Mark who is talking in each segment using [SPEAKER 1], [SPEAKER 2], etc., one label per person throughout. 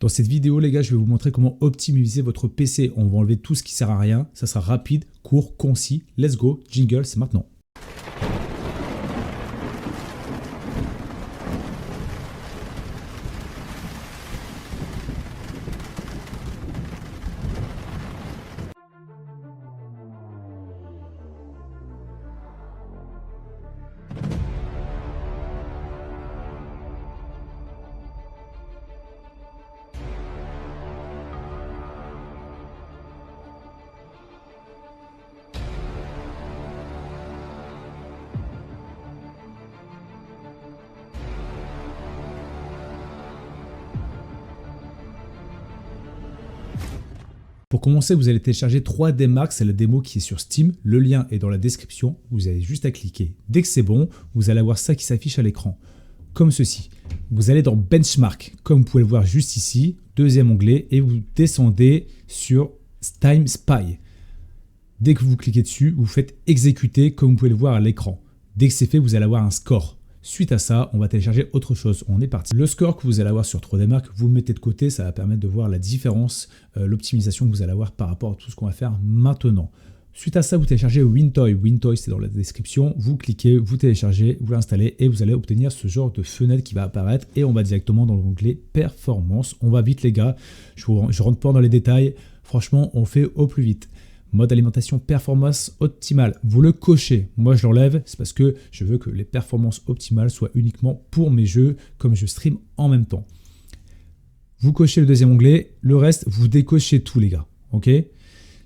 [SPEAKER 1] Dans cette vidéo, les gars, je vais vous montrer comment optimiser votre PC. On va enlever tout ce qui sert à rien. Ça sera rapide, court, concis. Let's go, jingle, c'est maintenant. Pour commencer, vous allez télécharger 3D Mark, c'est la démo qui est sur Steam. Le lien est dans la description. Vous avez juste à cliquer. Dès que c'est bon, vous allez avoir ça qui s'affiche à l'écran, comme ceci. Vous allez dans Benchmark, comme vous pouvez le voir juste ici, deuxième onglet, et vous descendez sur Time Spy. Dès que vous cliquez dessus, vous faites exécuter, comme vous pouvez le voir à l'écran. Dès que c'est fait, vous allez avoir un score. Suite à ça, on va télécharger autre chose. On est parti. Le score que vous allez avoir sur 3D Mark, vous le mettez de côté. Ça va permettre de voir la différence, l'optimisation que vous allez avoir par rapport à tout ce qu'on va faire maintenant. Suite à ça, vous téléchargez WinToy. WinToy, c'est dans la description. Vous cliquez, vous téléchargez, vous l'installez et vous allez obtenir ce genre de fenêtre qui va apparaître. Et on va directement dans l'onglet Performance. On va vite, les gars. Je rentre pas dans les détails. Franchement, on fait au plus vite. Mode alimentation performance optimale, vous le cochez. Moi je l'enlève, c'est parce que je veux que les performances optimales soient uniquement pour mes jeux, comme je stream en même temps. Vous cochez le deuxième onglet, le reste vous décochez tout, les gars. Ok.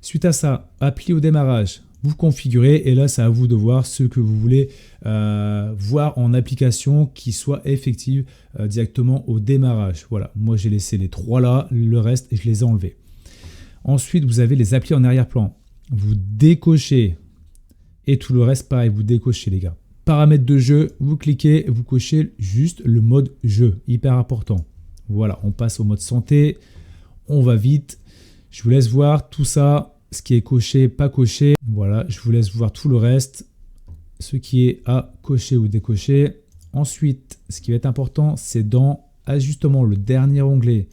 [SPEAKER 1] Suite à ça, appli au démarrage, vous configurez et là c'est à vous de voir ce que vous voulez voir en application qui soit effective directement au démarrage. Voilà, moi j'ai laissé les trois là, le reste je les ai enlevés. Ensuite, vous avez les applis en arrière-plan. Vous décochez. Et tout le reste, pareil, vous décochez, les gars. Paramètres de jeu, vous cliquez, vous cochez juste le mode jeu. Hyper important. Voilà, on passe au mode santé. On va vite. Je vous laisse voir tout ça. Ce qui est coché, pas coché. Voilà, je vous laisse voir tout le reste. Ce qui est à cocher ou décocher. Ensuite, ce qui va être important, c'est dans ajustement, le dernier onglet.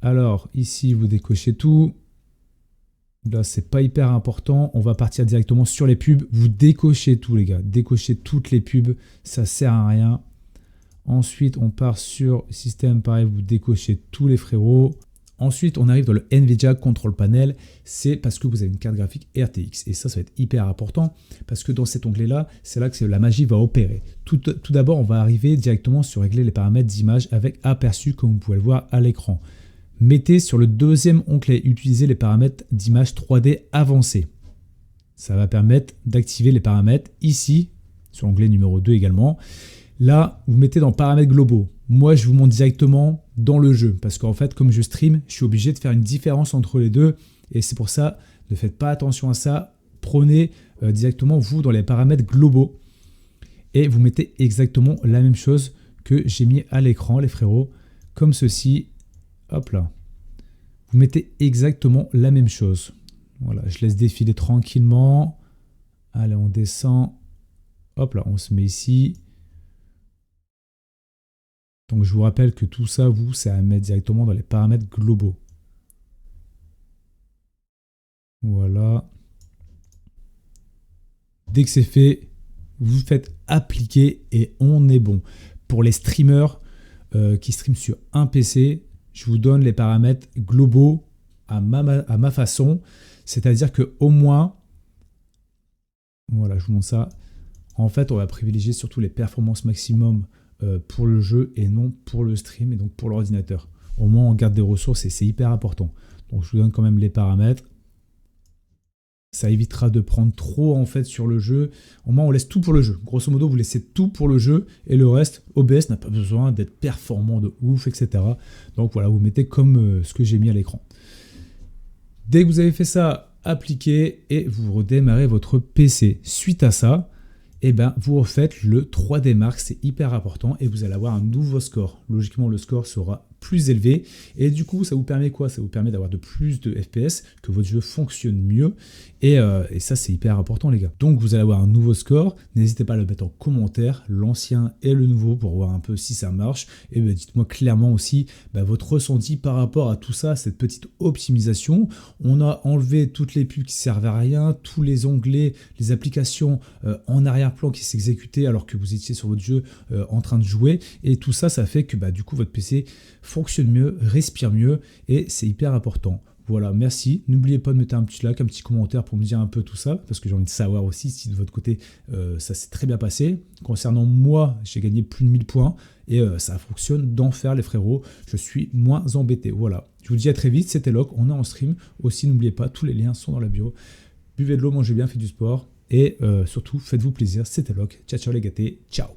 [SPEAKER 1] Alors, ici, vous décochez tout. Là, c'est pas hyper important. On va partir directement sur les pubs. Vous décochez tout, les gars. Décochez toutes les pubs. Ça sert à rien. Ensuite, on part sur système. Pareil, vous décochez tous les frérots. Ensuite, on arrive dans le NVIDIA Control Panel. C'est parce que vous avez une carte graphique RTX. Et ça va être hyper important. Parce que dans cet onglet-là, c'est là que la magie va opérer. Tout d'abord, on va arriver directement sur régler les paramètres d'image avec aperçu, comme vous pouvez le voir à l'écran. Mettez sur le deuxième onglet, utilisez les paramètres d'image 3D avancés. Ça va permettre d'activer les paramètres ici, sur l'onglet numéro 2 également. Là, vous mettez dans paramètres globaux. Moi, je vous montre directement dans le jeu. Parce qu'en fait, comme je stream, je suis obligé de faire une différence entre les deux. Et c'est pour ça, ne faites pas attention à ça. Prenez directement, vous, dans les paramètres globaux. Et vous mettez exactement la même chose que j'ai mis à l'écran, les frérots. Comme ceci. Hop là, vous mettez exactement la même chose. Voilà, je laisse défiler tranquillement. Allez, on descend. Hop là, on se met ici. Donc, je vous rappelle que tout ça, c'est à mettre directement dans les paramètres globaux. Voilà. Dès que c'est fait, vous faites appliquer et on est bon. Pour les streamers qui streament sur un PC, je vous donne les paramètres globaux à ma façon. C'est-à-dire qu'au moins, voilà, je vous montre ça. En fait, on va privilégier surtout les performances maximum pour le jeu et non pour le stream et donc pour l'ordinateur. Au moins, on garde des ressources et c'est hyper important. Donc, je vous donne quand même les paramètres. Ça évitera de prendre trop en fait sur le jeu. Au moins, on laisse tout pour le jeu. Grosso modo, vous laissez tout pour le jeu et le reste, OBS n'a pas besoin d'être performant de ouf, etc. Donc voilà, vous mettez comme ce que j'ai mis à l'écran. Dès que vous avez fait ça, appliquez et vous redémarrez votre PC. Suite à ça, eh ben, vous refaites le 3D Mark, c'est hyper important et vous allez avoir un nouveau score. Logiquement, le score sera plus élevé. Et du coup, ça vous permet quoi? Ça vous permet d'avoir de plus de FPS, que votre jeu fonctionne mieux. Et ça, c'est hyper important, les gars. Donc, vous allez avoir un nouveau score. N'hésitez pas à le mettre en commentaire, l'ancien et le nouveau, pour voir un peu si ça marche. Et dites-moi clairement aussi votre ressenti par rapport à tout ça, cette petite optimisation. On a enlevé toutes les pubs qui servaient à rien, tous les onglets, les applications en arrière-plan qui s'exécutaient alors que vous étiez sur votre jeu en train de jouer. Et tout ça, ça fait que du coup, votre PC fonctionne mieux, respire mieux. Et c'est hyper important. Voilà, merci. N'oubliez pas de mettre un petit like, un petit commentaire pour me dire un peu tout ça, parce que j'ai envie de savoir aussi si de votre côté, ça s'est très bien passé. Concernant moi, j'ai gagné plus de 1000 points et ça fonctionne d'enfer, les frérots. Je suis moins embêté. Voilà. Je vous dis à très vite, c'était Locke, on est en stream. Aussi, n'oubliez pas, tous les liens sont dans la bio. Buvez de l'eau, mangez bien, faites du sport et surtout, faites-vous plaisir. C'était Locke. Ciao, ciao les gâtés. Ciao.